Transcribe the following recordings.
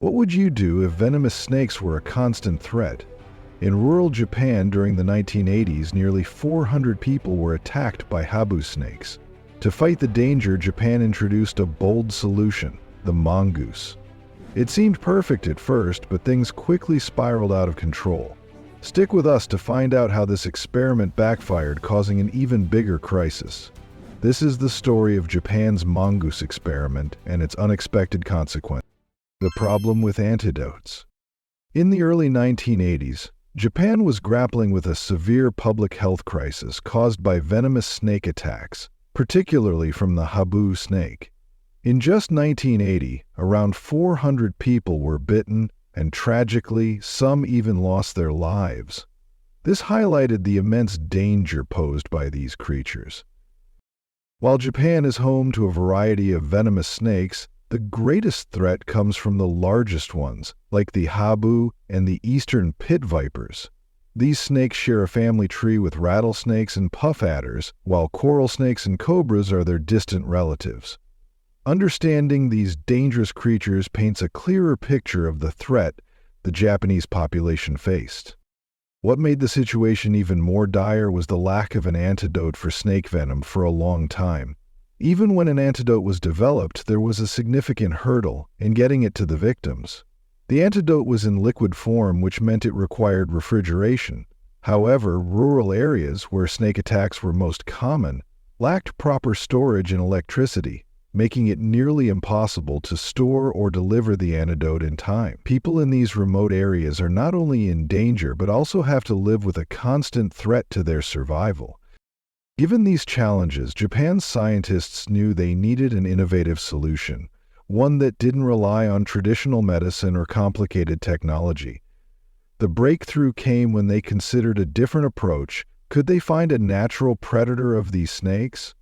What would you do if venomous snakes were a constant threat? In rural Japan during the 1980s, nearly 400 people were attacked by habu snakes. To fight the danger, Japan introduced a bold solution, the mongoose. It seemed perfect at first, but things quickly spiraled out of control. Stick with us to find out how this experiment backfired, causing an even bigger crisis. This is the story of Japan's mongoose experiment and its unexpected consequence. The problem with antidotes. In the early 1980s, Japan was grappling with a severe public health crisis caused by venomous snake attacks, particularly from the habu snake. In just 1980, around 400 people were bitten, and tragically, some even lost their lives. This highlighted the immense danger posed by these creatures. While Japan is home to a variety of venomous snakes, the greatest threat comes from the largest ones, like the habu and the eastern pit vipers. These snakes share a family tree with rattlesnakes and puff adders, while coral snakes and cobras are their distant relatives. Understanding these dangerous creatures paints a clearer picture of the threat the Japanese population faced. What made the situation even more dire was the lack of an antidote for snake venom for a long time. Even when an antidote was developed, there was a significant hurdle in getting it to the victims. The antidote was in liquid form, which meant it required refrigeration. However, rural areas where snake attacks were most common lacked proper storage and electricity, making it nearly impossible to store or deliver the antidote in time. People in these remote areas are not only in danger but also have to live with a constant threat to their survival. Given these challenges, Japan's scientists knew they needed an innovative solution, one that didn't rely on traditional medicine or complicated technology. The breakthrough came when they considered a different approach. Could they find a natural predator of these snakes?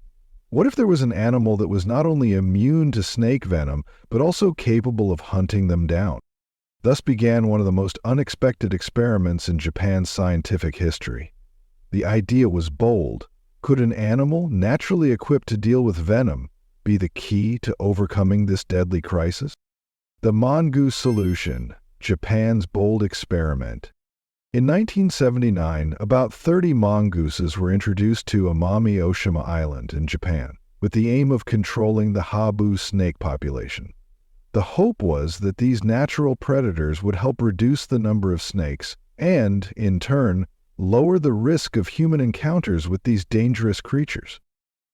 What if there was an animal that was not only immune to snake venom, but also capable of hunting them down? Thus began one of the most unexpected experiments in Japan's scientific history. The idea was bold. Could an animal, naturally equipped to deal with venom, be the key to overcoming this deadly crisis? The Mongoose Solution, Japan's bold experiment. In 1979, about 30 mongooses were introduced to Amami Oshima Island in Japan, with the aim of controlling the habu snake population. The hope was that these natural predators would help reduce the number of snakes and, in turn, lower the risk of human encounters with these dangerous creatures.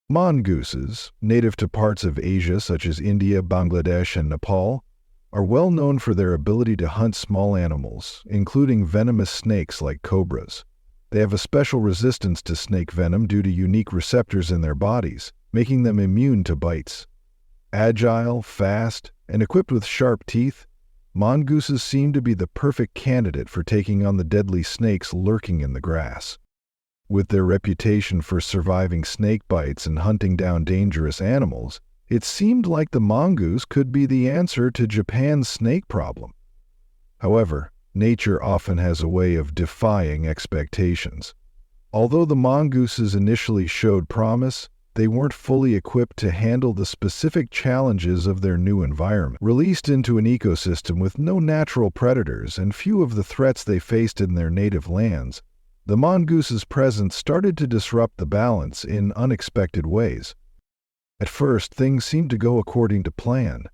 Mongooses, native to parts of Asia such as India, Bangladesh, and Nepal, are well known for their ability to hunt small animals, including venomous snakes like cobras. They have a special resistance to snake venom due to unique receptors in their bodies, making them immune to bites. Agile, fast, and equipped with sharp teeth, mongooses seem to be the perfect candidate for taking on the deadly snakes lurking in the grass. With their reputation for surviving snake bites and hunting down dangerous animals, it seemed like the mongoose could be the answer to Japan's snake problem. However, nature often has a way of defying expectations. Although the mongooses initially showed promise, they weren't fully equipped to handle the specific challenges of their new environment. Released into an ecosystem with no natural predators and few of the threats they faced in their native lands, the mongoose's presence started to disrupt the balance in unexpected ways. At first, things seemed to go according to plan.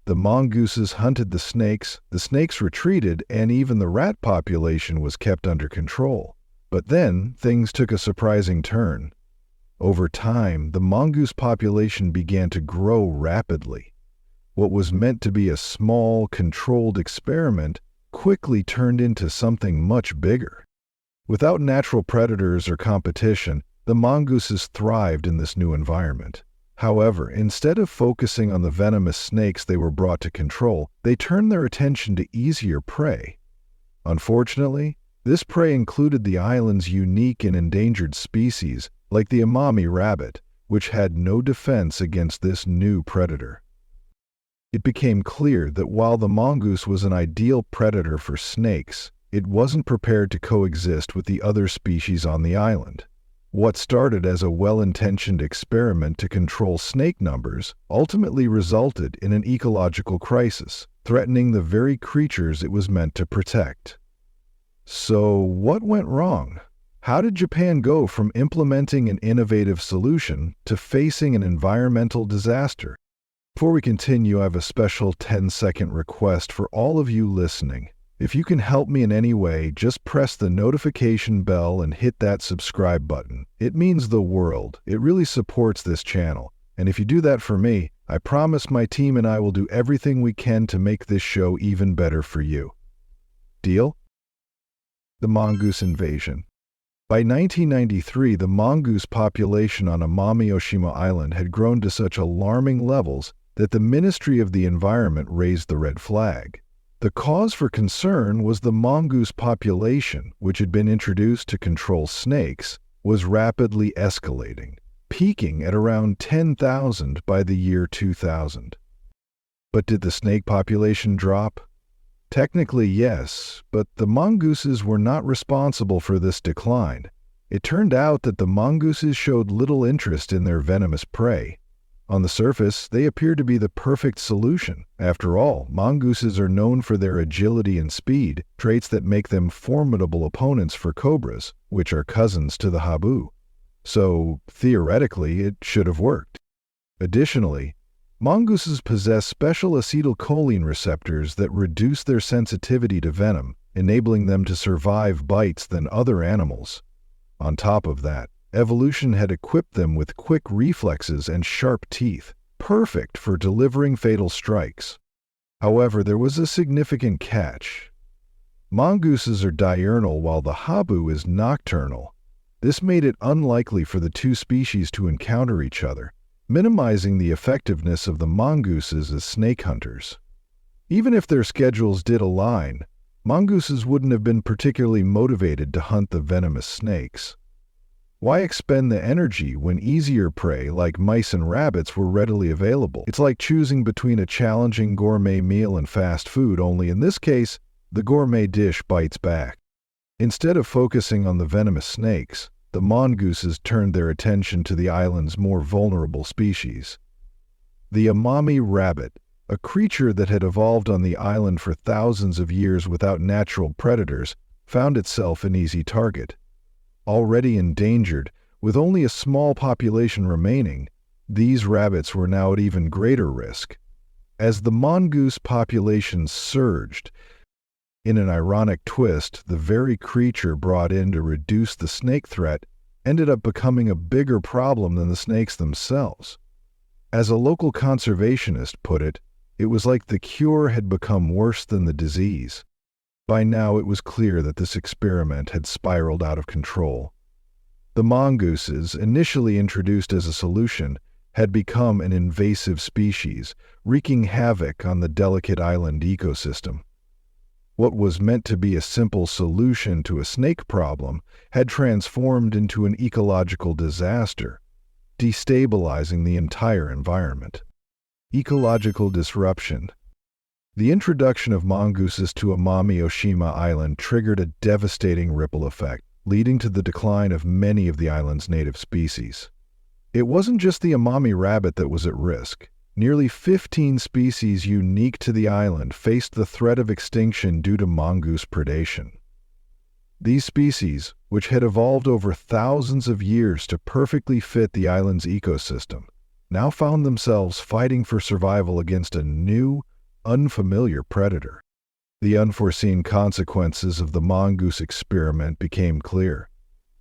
The mongooses hunted the snakes retreated, and even the rat population was kept under control. But then, things took a surprising turn. Over time, the mongoose population began to grow rapidly. What was meant to be a small, controlled experiment quickly turned into something much bigger. Without natural predators or competition, the mongooses thrived in this new environment. However, instead of focusing on the venomous snakes they were brought to control, they turned their attention to easier prey. Unfortunately, this prey included the island's unique and endangered species, like the Amami rabbit, which had no defense against this new predator. It became clear that while the mongoose was an ideal predator for snakes, it wasn't prepared to coexist with the other species on the island. What started as a well-intentioned experiment to control snake numbers ultimately resulted in an ecological crisis, threatening the very creatures it was meant to protect. So, what went wrong? How did Japan go from implementing an innovative solution to facing an environmental disaster? Before we continue, I have a special 10-second request for all of you listening. If you can help me in any way, just press the notification bell and hit that subscribe button. It means the world. It really supports this channel. And if you do that for me, I promise my team and I will do everything we can to make this show even better for you. Deal? The mongoose invasion. By 1993, the mongoose population on Amami Oshima Island had grown to such alarming levels that the Ministry of the Environment raised the red flag. The cause for concern was the mongoose population, which had been introduced to control snakes, was rapidly escalating, peaking at around 10,000 by the year 2000. But did the snake population drop? Technically, yes, but the mongooses were not responsible for this decline. It turned out that the mongooses showed little interest in their venomous prey. On the surface, they appeared to be the perfect solution. After all, mongooses are known for their agility and speed, traits that make them formidable opponents for cobras, which are cousins to the habu. So, theoretically, it should have worked. Additionally, mongooses possess special acetylcholine receptors that reduce their sensitivity to venom, enabling them to survive bites than other animals. On top of that, evolution had equipped them with quick reflexes and sharp teeth, perfect for delivering fatal strikes. However, there was a significant catch. Mongooses are diurnal while the habu is nocturnal. This made it unlikely for the two species to encounter each other, minimizing the effectiveness of the mongooses as snake hunters. Even if their schedules did align, mongooses wouldn't have been particularly motivated to hunt the venomous snakes. Why expend the energy when easier prey like mice and rabbits were readily available? It's like choosing between a challenging gourmet meal and fast food, only in this case, the gourmet dish bites back. Instead of focusing on the venomous snakes, the mongooses turned their attention to the island's more vulnerable species. The Amami rabbit, a creature that had evolved on the island for thousands of years without natural predators, found itself an easy target. Already endangered, with only a small population remaining, these rabbits were now at even greater risk. As the mongoose population surged, in an ironic twist, the very creature brought in to reduce the snake threat ended up becoming a bigger problem than the snakes themselves. As a local conservationist put it, it was like the cure had become worse than the disease. By now it was clear that this experiment had spiraled out of control. The mongooses, initially introduced as a solution, had become an invasive species, wreaking havoc on the delicate island ecosystem. What was meant to be a simple solution to a snake problem had transformed into an ecological disaster, destabilizing the entire environment. Ecological disruption. The introduction of mongooses to Amami Oshima Island triggered a devastating ripple effect, leading to the decline of many of the island's native species. It wasn't just the Amami rabbit that was at risk. Nearly 15 species unique to the island faced the threat of extinction due to mongoose predation. These species, which had evolved over thousands of years to perfectly fit the island's ecosystem, now found themselves fighting for survival against a new, unfamiliar predator. The unforeseen consequences of the mongoose experiment became clear.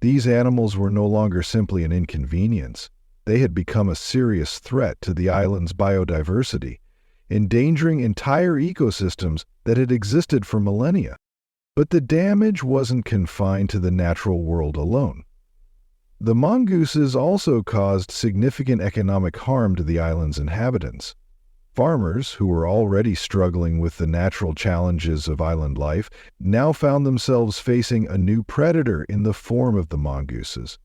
These animals were no longer simply an inconvenience. They had become a serious threat to the island's biodiversity, endangering entire ecosystems that had existed for millennia. But the damage wasn't confined to the natural world alone. The mongooses also caused significant economic harm to the island's inhabitants. Farmers, who were already struggling with the natural challenges of island life, now found themselves facing a new predator in the form of the mongooses.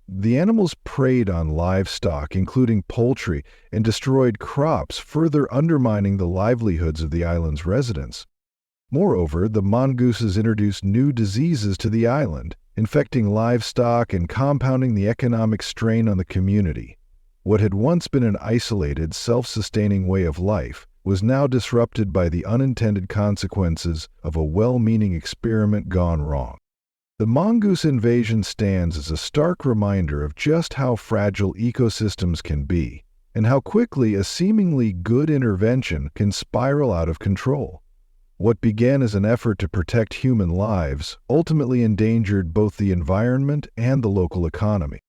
The animals preyed on livestock, including poultry, and destroyed crops, further undermining the livelihoods of the island's residents. Moreover, the mongooses introduced new diseases to the island, infecting livestock and compounding the economic strain on the community. What had once been an isolated, self-sustaining way of life was now disrupted by the unintended consequences of a well-meaning experiment gone wrong. The mongoose invasion stands as a stark reminder of just how fragile ecosystems can be, and how quickly a seemingly good intervention can spiral out of control. What began as an effort to protect human lives ultimately endangered both the environment and the local economy.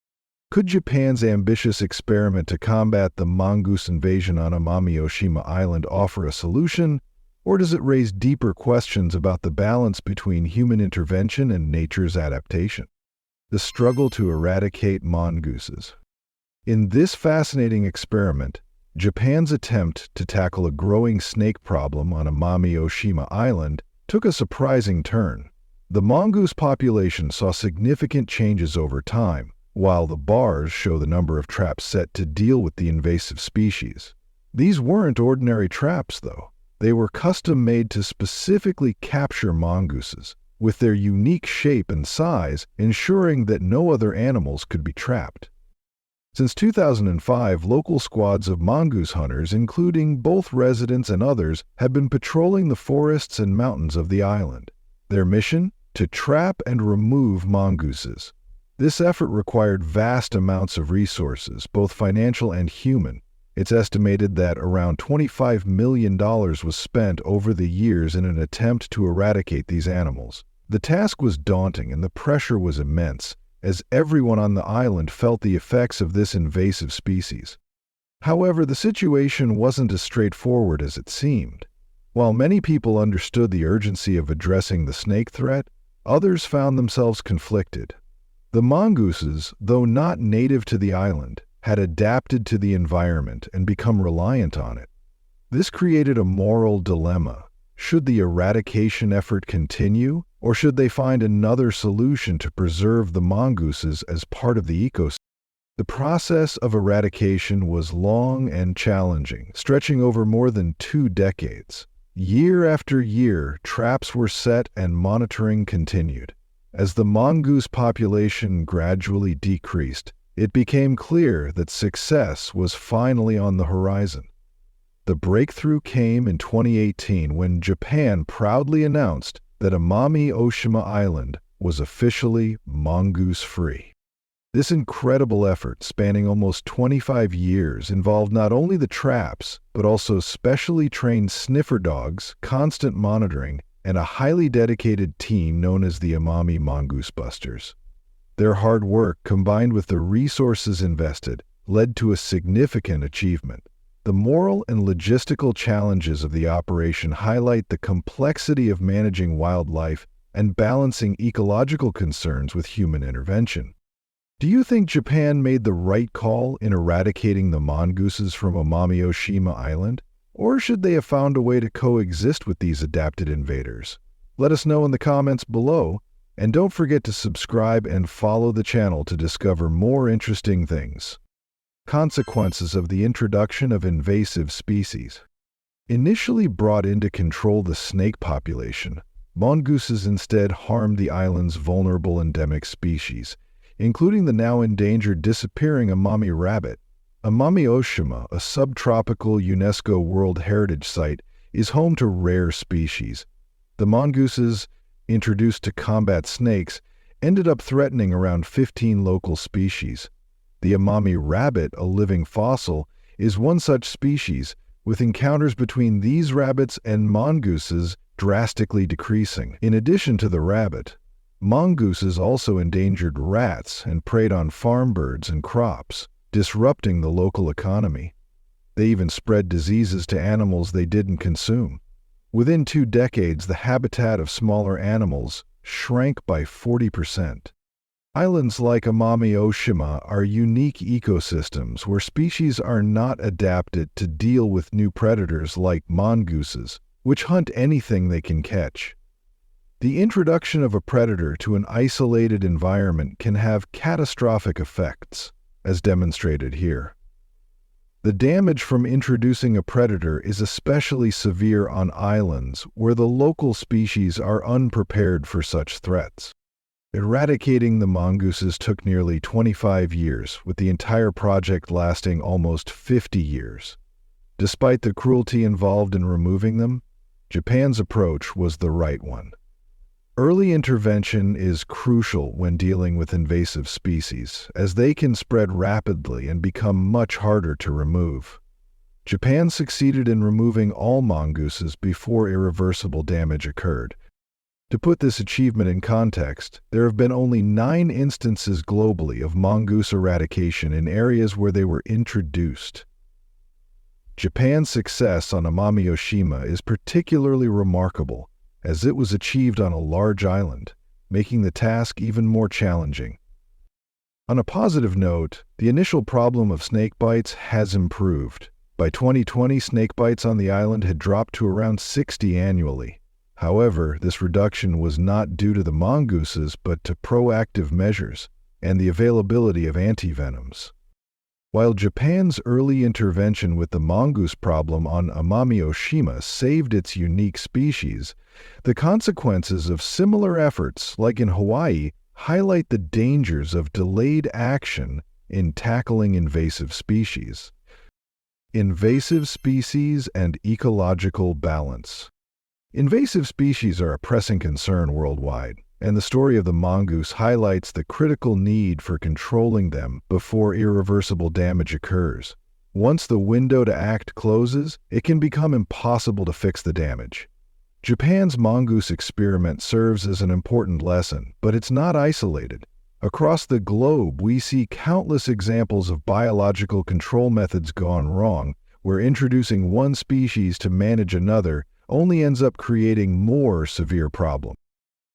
Could Japan's ambitious experiment to combat the mongoose invasion on Amami-Oshima Island offer a solution, or does it raise deeper questions about the balance between human intervention and nature's adaptation? The struggle to eradicate mongooses. In this fascinating experiment, Japan's attempt to tackle a growing snake problem on Amami-Oshima Island took a surprising turn. The mongoose population saw significant changes over time, while the bars show the number of traps set to deal with the invasive species. These weren't ordinary traps, though. They were custom-made to specifically capture mongooses, with their unique shape and size ensuring that no other animals could be trapped. Since 2005, local squads of mongoose hunters, including both residents and others, have been patrolling the forests and mountains of the island. Their mission? To trap and remove mongooses. This effort required vast amounts of resources, both financial and human. It's estimated that around $25 million was spent over the years in an attempt to eradicate these animals. The task was daunting and the pressure was immense, as everyone on the island felt the effects of this invasive species. However, the situation wasn't as straightforward as it seemed. While many people understood the urgency of addressing the snake threat, others found themselves conflicted. The mongooses, though not native to the island, had adapted to the environment and become reliant on it. This created a moral dilemma. Should the eradication effort continue, or should they find another solution to preserve the mongooses as part of the ecosystem? The process of eradication was long and challenging, stretching over more than 2 decades. Year after year, traps were set and monitoring continued. As the mongoose population gradually decreased, it became clear that success was finally on the horizon. The breakthrough came in 2018 when Japan proudly announced that Amami-Oshima Island was officially mongoose-free. This incredible effort, spanning almost 25 years, involved not only the traps, but also specially trained sniffer dogs, constant monitoring, and a highly dedicated team known as the Amami Mongoose Busters. Their hard work, combined with the resources invested, led to a significant achievement. The moral and logistical challenges of the operation highlight the complexity of managing wildlife and balancing ecological concerns with human intervention. Do you think Japan made the right call in eradicating the mongooses from Amami-Oshima Island? Or should they have found a way to coexist with these adapted invaders? Let us know in the comments below, and don't forget to subscribe and follow the channel to discover more interesting things. Consequences of the introduction of invasive species. Initially brought in to control the snake population, mongooses instead harmed the island's vulnerable endemic species, including the now endangered disappearing Amami rabbit. Amami-Oshima, a subtropical UNESCO World Heritage Site, is home to rare species. The mongooses, introduced to combat snakes, ended up threatening around 15 local species. The Amami rabbit, a living fossil, is one such species, with encounters between these rabbits and mongooses drastically decreasing. In addition to the rabbit, mongooses also endangered rats and preyed on farm birds and crops, disrupting the local economy. They even spread diseases to animals they didn't consume. Within 2 decades, the habitat of smaller animals shrank by 40%. Islands like Amami-Oshima are unique ecosystems where species are not adapted to deal with new predators like mongooses, which hunt anything they can catch. The introduction of a predator to an isolated environment can have catastrophic effects, as demonstrated here. The damage from introducing a predator is especially severe on islands where the local species are unprepared for such threats. Eradicating the mongooses took nearly 25 years, with the entire project lasting almost 50 years. Despite the cruelty involved in removing them, Japan's approach was the right one. Early intervention is crucial when dealing with invasive species, as they can spread rapidly and become much harder to remove. Japan succeeded in removing all mongooses before irreversible damage occurred. To put this achievement in context, there have been only 9 instances globally of mongoose eradication in areas where they were introduced. Japan's success on Amami-Oshima is particularly remarkable, as it was achieved on a large island, making the task even more challenging. On a positive note, the initial problem of snake bites has improved. By 2020, snake bites on the island had dropped to around 60 annually. However, this reduction was not due to the mongooses but to proactive measures and the availability of antivenoms. While Japan's early intervention with the mongoose problem on Amami-Oshima saved its unique species, the consequences of similar efforts, like in Hawaii, highlight the dangers of delayed action in tackling invasive species. Invasive species and ecological balance. Invasive species are a pressing concern worldwide, and the story of the mongoose highlights the critical need for controlling them before irreversible damage occurs. Once the window to act closes, it can become impossible to fix the damage. Japan's mongoose experiment serves as an important lesson, but it's not isolated. Across the globe, we see countless examples of biological control methods gone wrong, where introducing one species to manage another only ends up creating more severe problems.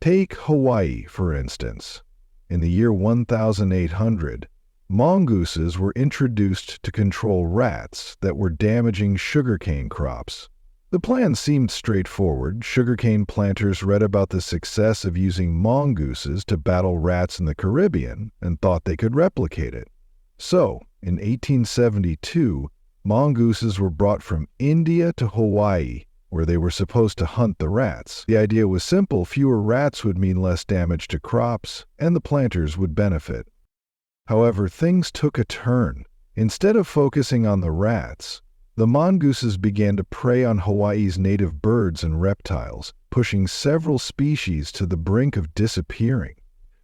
Take Hawaii, for instance. In the year 1800, mongooses were introduced to control rats that were damaging sugarcane crops. The plan seemed straightforward. Sugarcane planters read about the success of using mongooses to battle rats in the Caribbean and thought they could replicate it. So, in 1872, mongooses were brought from India to Hawaii, where they were supposed to hunt the rats. The idea was simple: fewer rats would mean less damage to crops, and the planters would benefit. However, things took a turn. Instead of focusing on the rats, the mongooses began to prey on Hawaii's native birds and reptiles, pushing several species to the brink of disappearing.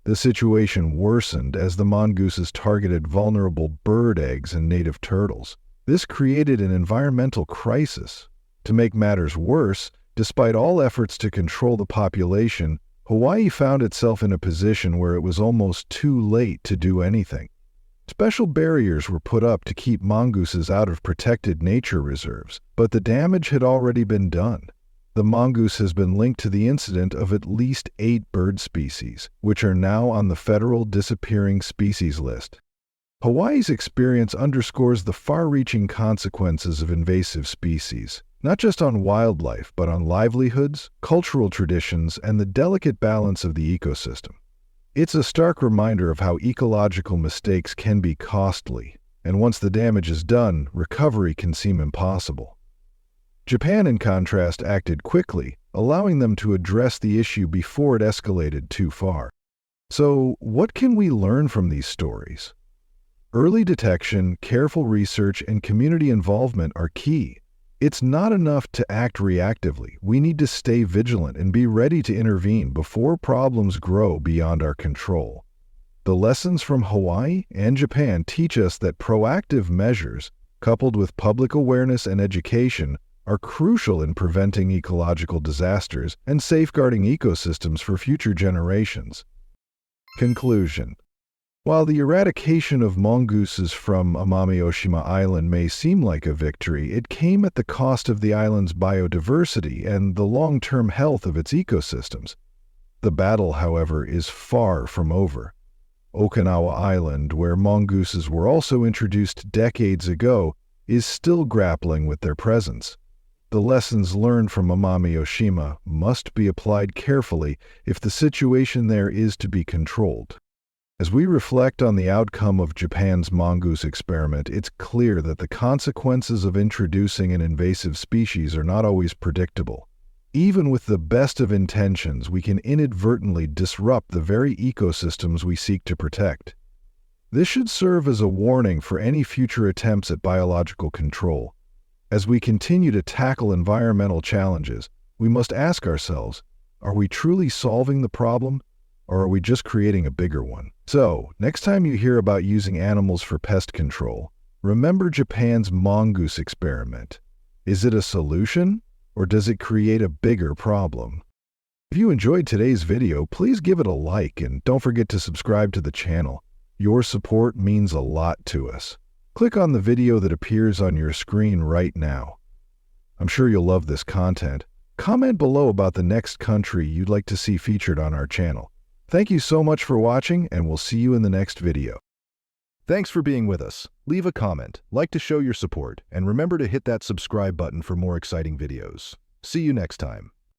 The situation worsened as the mongooses targeted vulnerable bird eggs and native turtles. This created an environmental crisis. To make matters worse, despite all efforts to control the population, Hawaii found itself in a position where it was almost too late to do anything. Special barriers were put up to keep mongooses out of protected nature reserves, but the damage had already been done. The mongoose has been linked to the incident of at least 8 bird species, which are now on the federal disappearing species list. Hawaii's experience underscores the far-reaching consequences of invasive species, not just on wildlife, but on livelihoods, cultural traditions, and the delicate balance of the ecosystem. It's a stark reminder of how ecological mistakes can be costly, and once the damage is done, recovery can seem impossible. Japan, in contrast, acted quickly, allowing them to address the issue before it escalated too far. So, what can we learn from these stories? Early detection, careful research, and community involvement are key. It's not enough to act reactively. We need to stay vigilant and be ready to intervene before problems grow beyond our control. The lessons from Hawaii and Japan teach us that proactive measures, coupled with public awareness and education, are crucial in preventing ecological disasters and safeguarding ecosystems for future generations. Conclusion. While the eradication of mongooses from Amami-Oshima Island may seem like a victory, it came at the cost of the island's biodiversity and the long-term health of its ecosystems. The battle, however, is far from over. Okinawa Island, where mongooses were also introduced decades ago, is still grappling with their presence. The lessons learned from Amami-Oshima must be applied carefully if the situation there is to be controlled. As we reflect on the outcome of Japan's mongoose experiment, it's clear that the consequences of introducing an invasive species are not always predictable. Even with the best of intentions, we can inadvertently disrupt the very ecosystems we seek to protect. This should serve as a warning for any future attempts at biological control. As we continue to tackle environmental challenges, we must ask ourselves, are we truly solving the problem, or are we just creating a bigger one? So, next time you hear about using animals for pest control, remember Japan's mongoose experiment. Is it a solution, or does it create a bigger problem? If you enjoyed today's video, please give it a like and don't forget to subscribe to the channel. Your support means a lot to us. Click on the video that appears on your screen right now. I'm sure you'll love this content. Comment below about the next country you'd like to see featured on our channel. Thank you so much for watching, and we'll see you in the next video. Thanks for being with us. Leave a comment, like to show your support, and remember to hit that subscribe button for more exciting videos. See you next time.